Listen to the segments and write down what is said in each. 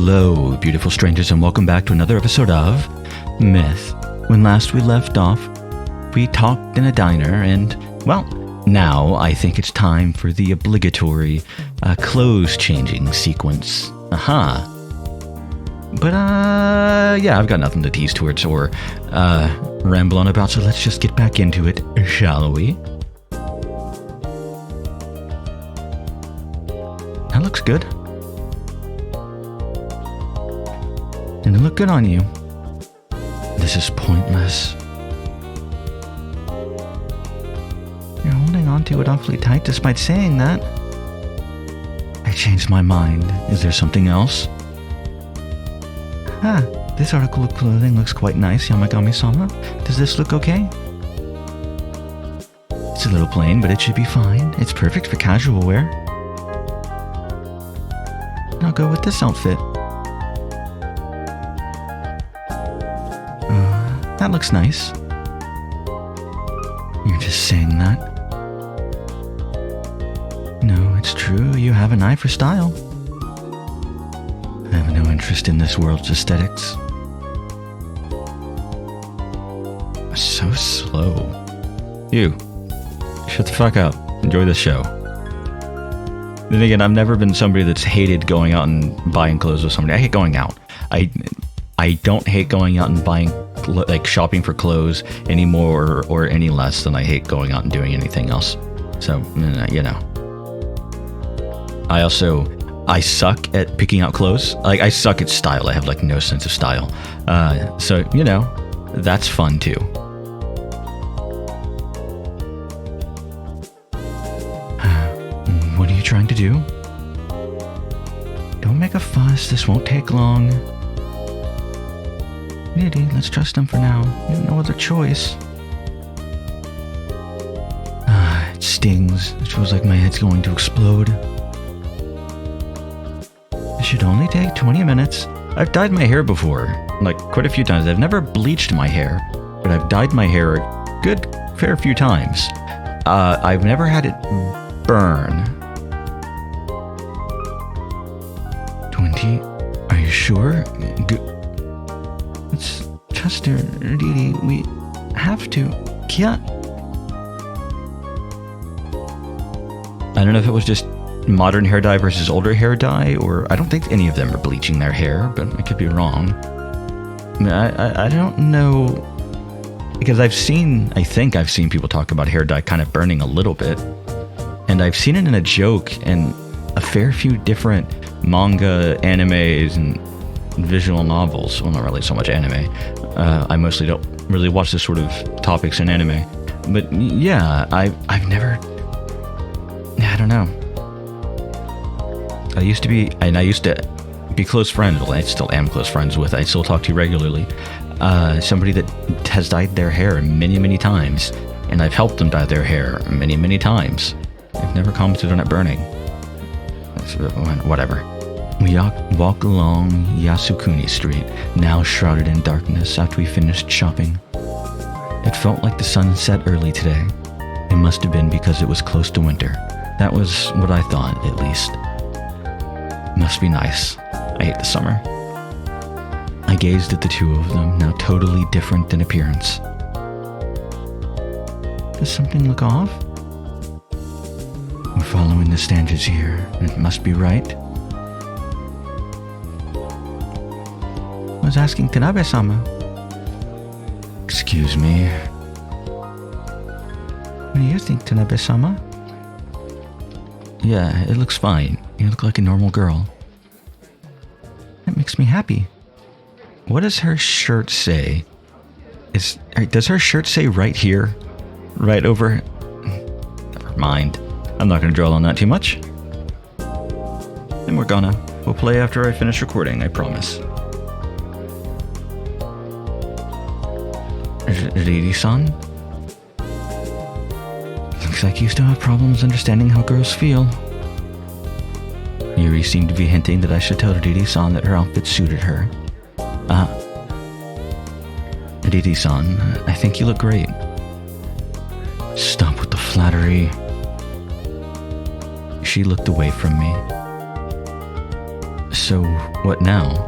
Hello, beautiful strangers, and welcome back to another episode of Myth. When last we left off, we talked in a diner, and, well, now I think it's time for the obligatory clothes-changing sequence. Aha. But, yeah, I've got nothing to tease towards or ramble on about, so let's just get back into it, shall we? That looks good. And it looked good on you. This is pointless. You're holding on to it awfully tight despite saying that. I changed my mind. Is there something else? This article of clothing looks quite nice, Yamagami-sama. Does this look okay? It's a little plain, but it should be fine. It's perfect for casual wear. I'll go with this outfit. That looks nice. You're just saying that. No, it's true. You have an eye for style. I have no interest in this world's aesthetics. So slow. You. Shut the fuck up. Enjoy the show. Then again, I've never been somebody that's hated going out and buying clothes with somebody. I hate going out. I don't hate going out and buying, like, shopping for clothes any more or any less than I hate going out and doing anything else. So, you know. I suck at picking out clothes. Like, I suck at style. I have, like, no sense of style. So, you know, that's fun too. What are you trying to do? Don't make a fuss. This won't take long. Nitty, let's trust him for now. You have no other choice. It stings. It feels like my head's going to explode. It should only take 20 minutes. I've dyed my hair before, like quite a few times. I've never bleached my hair, but I've dyed my hair a good fair few times. I've never had it burn. 20? Are you sure? It's Chester, Didi, we have to. Kia. I don't know if it was just modern hair dye versus older hair dye, or I don't think any of them are bleaching their hair, but I could be wrong. I don't know, because I think I've seen people talk about hair dye kind of burning a little bit, and I've seen it in a joke in a fair few different manga, animes, and visual novels. Well, not really so much anime. I mostly don't really watch this sort of topics in anime. But yeah, I've never... I don't know. I used to be close friends. Well, I still am close friends with. I still talk to regularly. Somebody that has dyed their hair many, many times. And I've helped them dye their hair many, many times. I've never commented on it burning. Whatever. We walk along Yasukuni Street, now shrouded in darkness after we finished shopping. It felt like the sun set early today. It must have been because it was close to winter. That was what I thought, at least. Must be nice. I hate the summer. I gazed at the two of them, now totally different in appearance. Does something look off? We're following the standards here. It must be right. I was asking Tanabe-sama. Excuse me. What do you think, Tanabe-sama? Yeah, it looks fine. You look like a normal girl. That makes me happy. What does her shirt say? Does her shirt say right here? Right over... Never mind. I'm not going to dwell on that too much. And we'll play after I finish recording, I promise. Riri-san? Looks like you still have problems understanding how girls feel. Yuri seemed to be hinting that I should tell Riri-san that her outfit suited her. Riri-san, I think you look great. Stop with the flattery. She looked away from me. So, what now?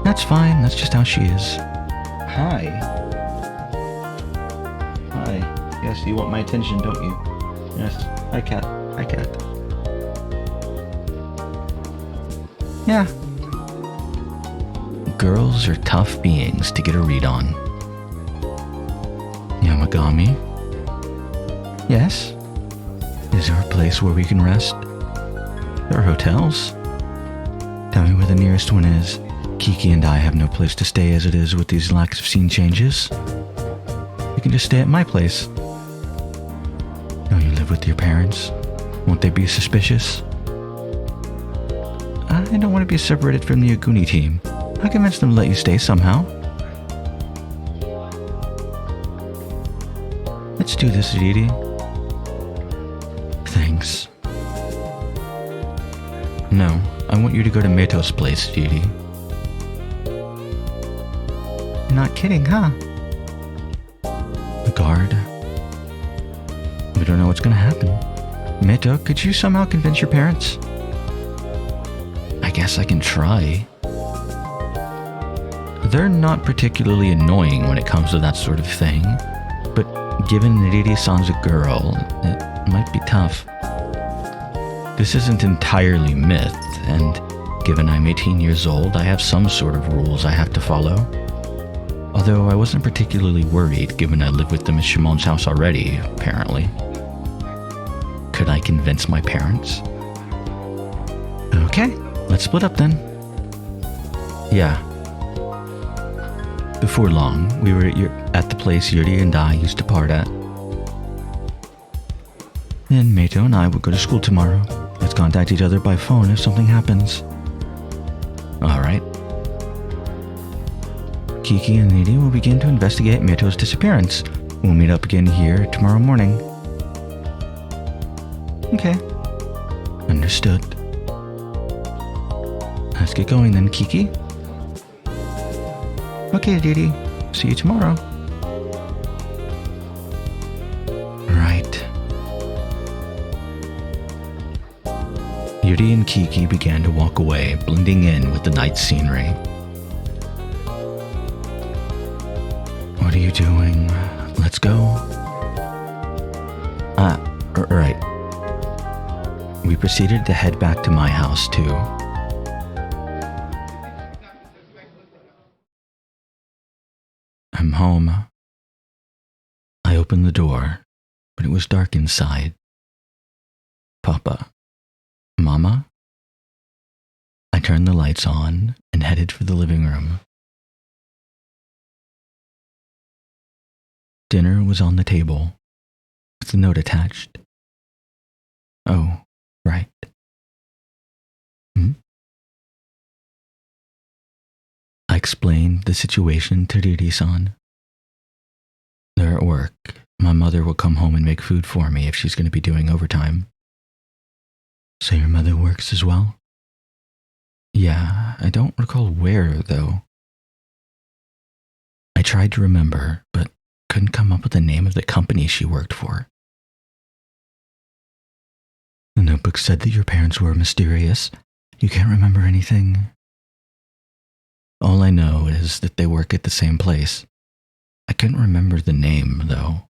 That's fine, that's just how she is. Hi. Hi. Yes, you want my attention, don't you? Yes. Hi, cat. Hi, cat. Yeah. Girls are tough beings to get a read on. Yamagami? Yes? Is there a place where we can rest? There are hotels. Tell me where the nearest one is. Kiki and I have no place to stay as it is with these lacks of scene changes. You can just stay at my place. Oh, you live with your parents? Won't they be suspicious? I don't want to be separated from the Aguni team. I'll convince them to let you stay somehow. Let's do this, Riri. Thanks. No, I want you to go to Meto's place, Riri. Not kidding, huh? The guard. We don't know what's gonna happen. Meto, could you somehow convince your parents? I guess I can try. They're not particularly annoying when it comes to that sort of thing, but given Riri-san's a girl, it might be tough. This isn't entirely myth, and given I'm 18 years old, I have some sort of rules I have to follow. Although I wasn't particularly worried, given I live with them at Shimon's house already, apparently. Could I convince my parents? Okay, let's split up then. Yeah. Before long, we were at the place Yuri and I used to part at. Then Meto and I will go to school tomorrow. Let's contact each other by phone if something happens. Alright. Kiki and Nidhi will begin to investigate Meto's disappearance. We'll meet up again here tomorrow morning. Okay. Understood. Let's get going then, Kiki. Okay, Didi. See you tomorrow. Right. Yuri and Kiki began to walk away, blending in with the night scenery. What are you doing? Let's go. Right. We proceeded to head back to my house, too. I'm home. I opened the door, but it was dark inside. Papa. Mama? I turned the lights on and headed for the living room. Dinner was on the table, with a note attached. Oh, right. I explained the situation to Riri-san. They're at work. My mother will come home and make food for me if she's going to be doing overtime. So your mother works as well? Yeah, I don't recall where, though. I tried to remember, but couldn't come up with the name of the company she worked for. The notebook said that your parents were mysterious. You can't remember anything? All I know is that they work at the same place. I couldn't remember the name, though.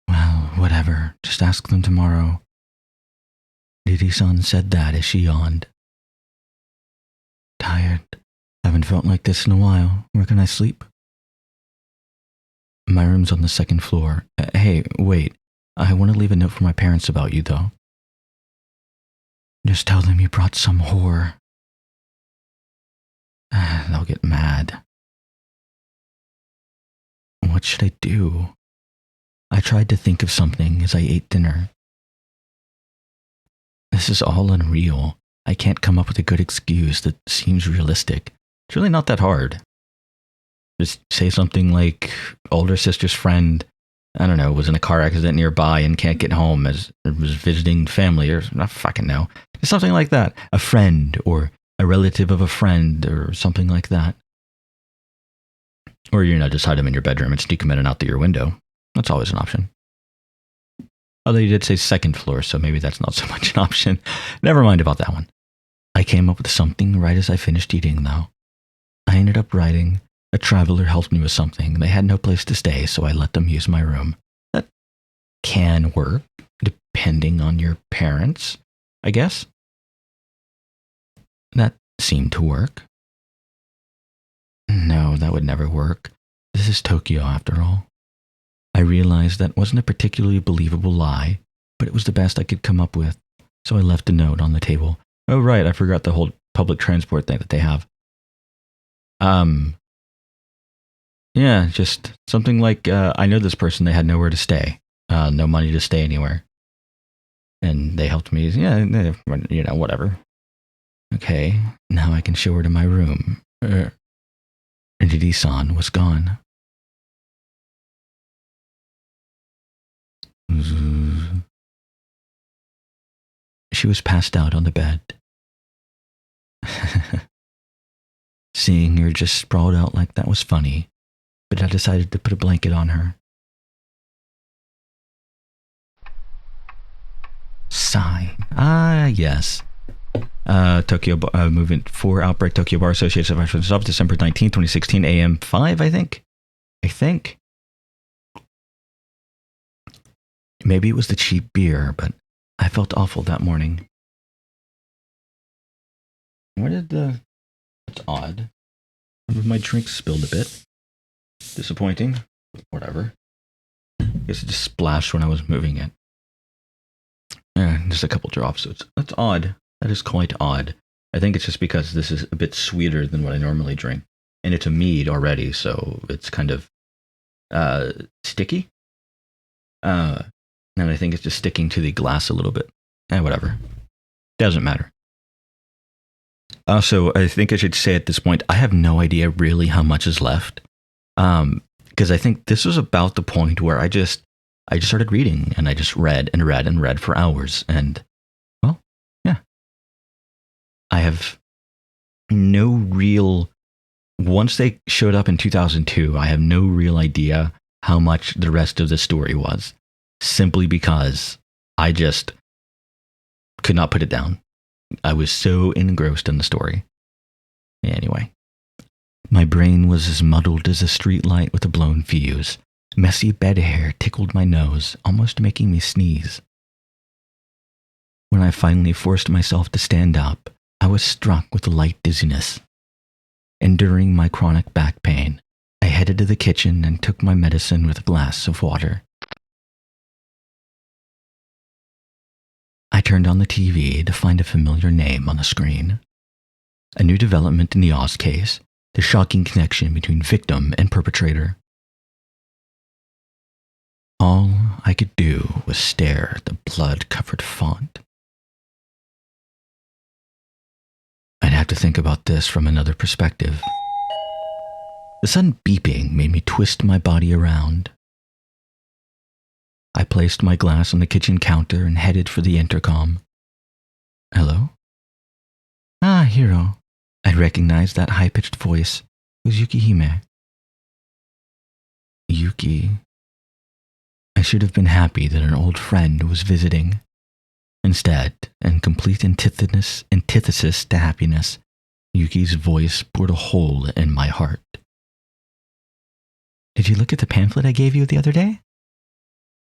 Well, whatever. Just ask them tomorrow. Riri-san said that as she yawned. Tired. Haven't felt like this in a while. Where can I sleep? My room's on the second floor. Hey, wait. I want to leave a note for my parents about you, though. Just tell them you brought some whore. They'll get mad. What should I do? I tried to think of something as I ate dinner. This is all unreal. I can't come up with a good excuse that seems realistic. It's really not that hard. Just say something like, older sister's friend, I don't know, was in a car accident nearby and can't get home as was visiting family, or I fucking know. Just something like that. A friend, or a relative of a friend, or something like that. Or, just hide them in your bedroom and sneak them in and out through your window. That's always an option. Although you did say second floor, so maybe that's not so much an option. Never mind about that one. I came up with something right as I finished eating, though. I ended up writing, a traveler helped me with something. They had no place to stay, so I let them use my room. That can work, depending on your parents, I guess. That seemed to work. No, that would never work. This is Tokyo, after all. I realized that wasn't a particularly believable lie, but it was the best I could come up with, so I left a note on the table. Oh, right, I forgot the whole public transport thing that they have. Yeah, just something like, I know this person, they had nowhere to stay, no money to stay anywhere. And they helped me, whatever. Okay, now I can show her to my room. Ndidi-san was gone. She was passed out on the bed. Seeing her just sprawled out like that was funny, but I decided to put a blanket on her. Sigh. Ah, yes. Tokyo Movement 4 Outbreak Tokyo Bar Association of December 19, 2016, AM 5, I think. Maybe it was the cheap beer, but I felt awful that morning. That's odd. My drink spilled a bit. Disappointing. Whatever. I guess it just splashed when I was moving it. Just a couple drops, so that's odd. That is quite odd. I think it's just because this is a bit sweeter than what I normally drink. And it's a mead already, so it's kind of sticky. And I think it's just sticking to the glass a little bit. Whatever. Doesn't matter. Also, I think I should say at this point, I have no idea really how much is left. Because I think this was about the point where I just started reading, and I just read and read and read for hours. And, well, yeah. I have no real... Once they showed up in 2002, I have no real idea how much the rest of the story was. Simply because I just could not put it down. I was so engrossed in the story. Anyway. My brain was as muddled as a street light with a blown fuse. Messy bed hair tickled my nose, almost making me sneeze. When I finally forced myself to stand up, I was struck with a light dizziness. Enduring my chronic back pain, I headed to the kitchen and took my medicine with a glass of water. I turned on the TV to find a familiar name on the screen. A new development in the Oz case, the shocking connection between victim and perpetrator. All I could do was stare at the blood-covered font. I'd have to think about this from another perspective. The sudden beeping made me twist my body around. I placed my glass on the kitchen counter and headed for the intercom. Hello? Ah, Hiro. I recognized that high-pitched voice. It was Yukihime. Yuki. I should have been happy that an old friend was visiting. Instead, in complete antithesis to happiness, Yuki's voice bored a hole in my heart. Did you look at the pamphlet I gave you the other day?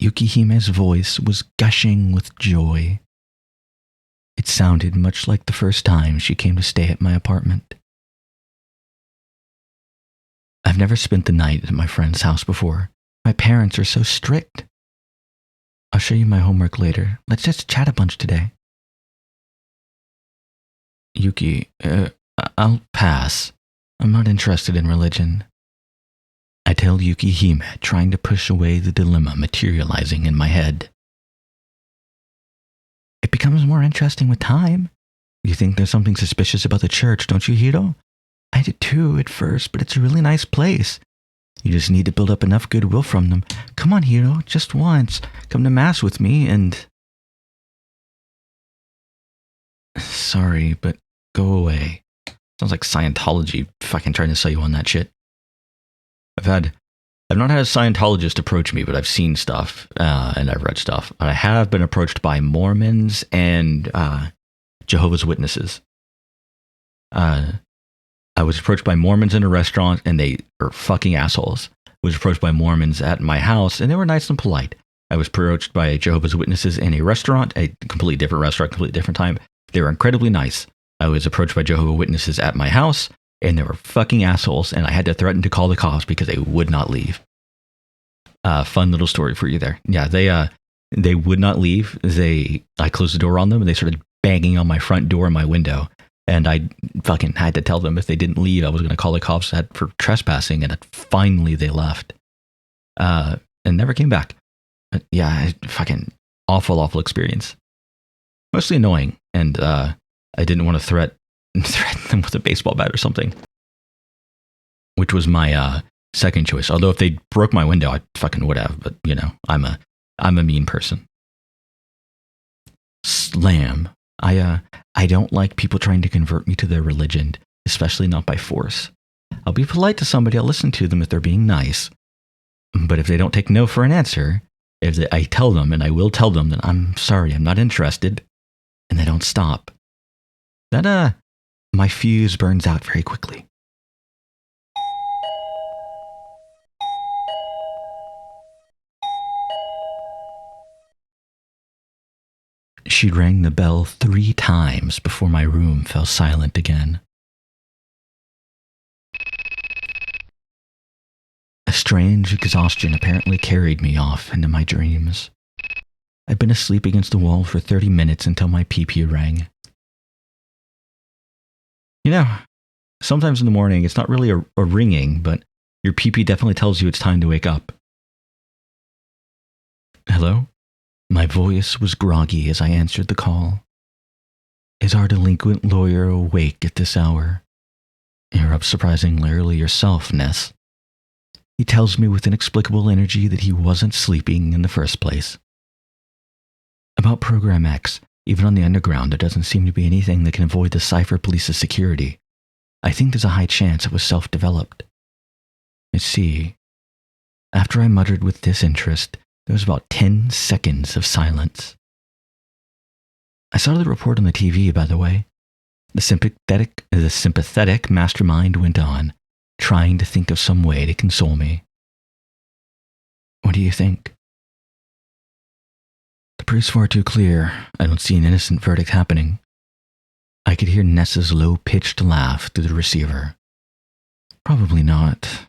Yukihime's voice was gushing with joy. It sounded much like the first time she came to stay at my apartment. I've never spent the night at my friend's house before. My parents are so strict. I'll show you my homework later. Let's just chat a bunch today. Yuki, I'll pass. I'm not interested in religion. I tell Yukihime, trying to push away the dilemma materializing in my head. It becomes more interesting with time. You think there's something suspicious about the church, don't you, Hiro? I did too at first, but it's a really nice place. You just need to build up enough goodwill from them. Come on, Hiro, just once. Come to Mass with me and... Sorry, but go away. Sounds like Scientology fucking trying to sell you on that shit. I've had I've not had a Scientologist approach me, but I've seen stuff and I've read stuff. And I have been approached by Mormons and Jehovah's Witnesses. I was approached by Mormons in a restaurant, and they are fucking assholes. I was approached by Mormons at my house, and they were nice and polite. I was approached by Jehovah's Witnesses in a restaurant, a completely different restaurant, completely different time. They were incredibly nice. I was approached by Jehovah's Witnesses at my house, and they were fucking assholes, and I had to threaten to call the cops because they would not leave. Fun little story for you there. Yeah, they would not leave. I closed the door on them, and they started banging on my front door and my window. And I fucking had to tell them if they didn't leave, I was going to call the cops for trespassing. And finally, they left and never came back. But yeah, fucking awful experience. Mostly annoying. And I didn't want to threaten them with a baseball bat or something, which was my second choice. Although if they broke my window, I fucking would have. But you know, I'm a mean person. Slam. I don't like people trying to convert me to their religion, especially not by force. I'll be polite to somebody. I'll listen to them if they're being nice. But if they don't take no for an answer, I tell them, and I will tell them that I'm sorry, I'm not interested, and they don't stop, that my fuse burns out very quickly. She rang the bell 3 times before my room fell silent again. A strange exhaustion apparently carried me off into my dreams. I'd been asleep against the wall for 30 minutes until my pee-pee rang. You know, sometimes in the morning it's not really a ringing, but your pee-pee definitely tells you it's time to wake up. Hello? My voice was groggy as I answered the call. Is our delinquent lawyer awake at this hour? You're up surprisingly early yourself, Ness. He tells me with inexplicable energy that he wasn't sleeping in the first place. About Program X, even on the underground, there doesn't seem to be anything that can avoid the Cypher Police's security. I think there's a high chance it was self-developed. Let's see. After I muttered with disinterest, there was about 10 seconds of silence. I saw the report on the TV, by the way. The sympathetic mastermind went on, trying to think of some way to console me. What do you think? The proof's far too clear. I don't see an innocent verdict happening. I could hear Ness's low-pitched laugh through the receiver. Probably not.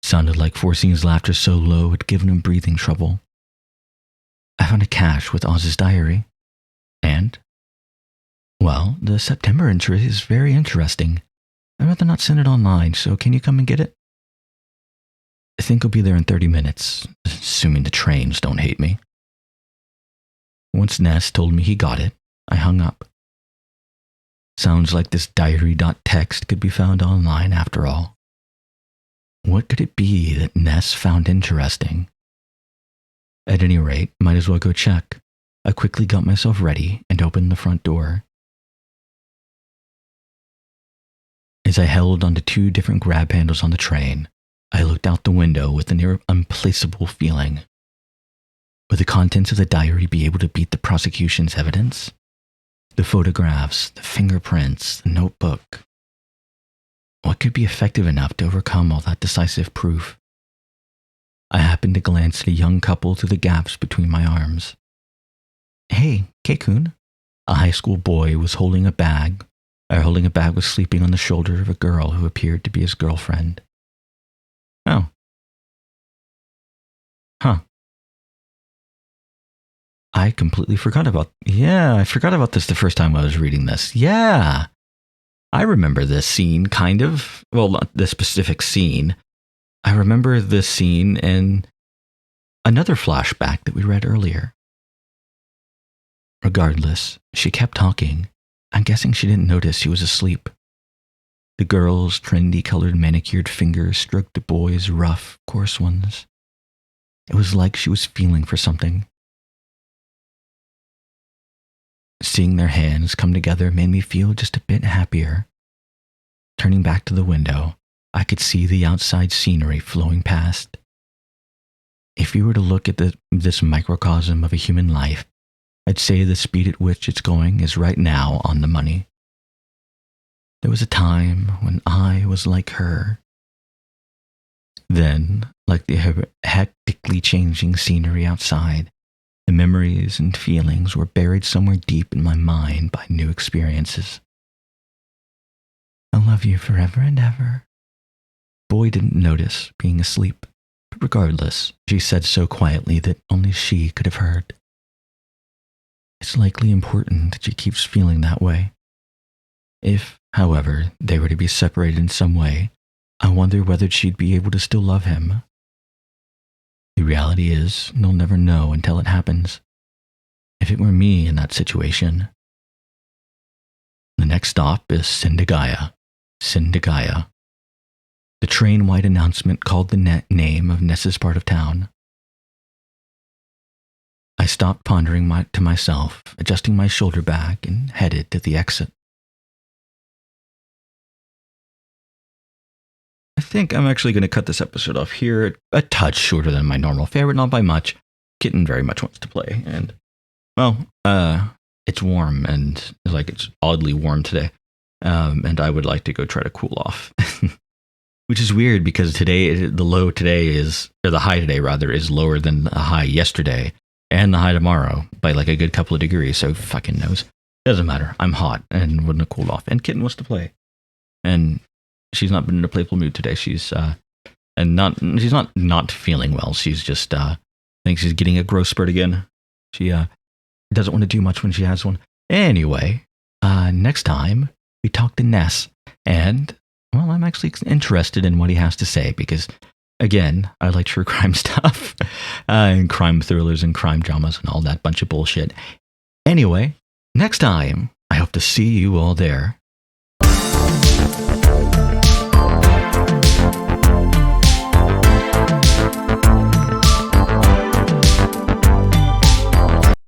Sounded like forcing his laughter so low it had given him breathing trouble. I found a cache with Oz's diary. And? Well, the September entry is very interesting. I'd rather not send it online, so can you come and get it? I think I'll be there in 30 minutes, assuming the trains don't hate me. Once Ness told me he got it, I hung up. Sounds like this diary.txt could be found online after all. What could it be that Ness found interesting? At any rate, might as well go check. I quickly got myself ready and opened the front door. As I held onto 2 different grab handles on the train, I looked out the window with a near unplaceable feeling. Would the contents of the diary be able to beat the prosecution's evidence? The photographs, the fingerprints, the notebook. What could be effective enough to overcome all that decisive proof? I happened to glance at a young couple through the gaps between my arms. Hey, Keikun. A high school boy was holding a bag was sleeping on the shoulder of a girl who appeared to be his girlfriend. Oh. Huh. I completely forgot about... Yeah, I forgot about this the first time I was reading this. Yeah. I remember this scene, kind of. Well, not this specific scene. I remember this scene in another flashback that we read earlier. Regardless, she kept talking. I'm guessing she didn't notice he was asleep. The girl's trendy-colored manicured fingers stroked the boy's rough, coarse ones. It was like she was feeling for something. Seeing their hands come together made me feel just a bit happier. Turning back to the window, I could see the outside scenery flowing past. If you were to look at this microcosm of a human life, I'd say the speed at which it's going is right now on the money. There was a time when I was like her. Then, like the hectically changing scenery outside, the memories and feelings were buried somewhere deep in my mind by new experiences. I'll love you forever and ever. Boy didn't notice, being asleep, but regardless, she said so quietly that only she could have heard. It's likely important that she keeps feeling that way. If, however, they were to be separated in some way, I wonder whether she'd be able to still love him. The reality is, they'll never know until it happens. If it were me in that situation. The next stop is Sindhagaya. Sindhagaya. The train-wide announcement called the name of Ness's part of town. I stopped pondering to myself, adjusting my shoulder back, and headed to the exit. I think I'm actually going to cut this episode off here, a touch shorter than my normal fare, but not by much. Kitten very much wants to play, and, well, it's warm, and it's oddly warm today, and I would like to go try to cool off. Which is weird, because today, the high today, rather, is lower than the high yesterday, and the high tomorrow, by like a good couple of degrees, so fucking knows. Doesn't matter, I'm hot, and wouldn't have cooled off, and Kitten wants to play. And she's not been in a playful mood today. She's not feeling well. She's just thinks she's getting a growth spurt again. She doesn't want to do much when she has one. Anyway, next time we talk to Ness, and well, I'm actually interested in what he has to say, because again, I like true crime stuff and crime thrillers and crime dramas and all that bunch of bullshit. Anyway, next time, I hope to see you all there.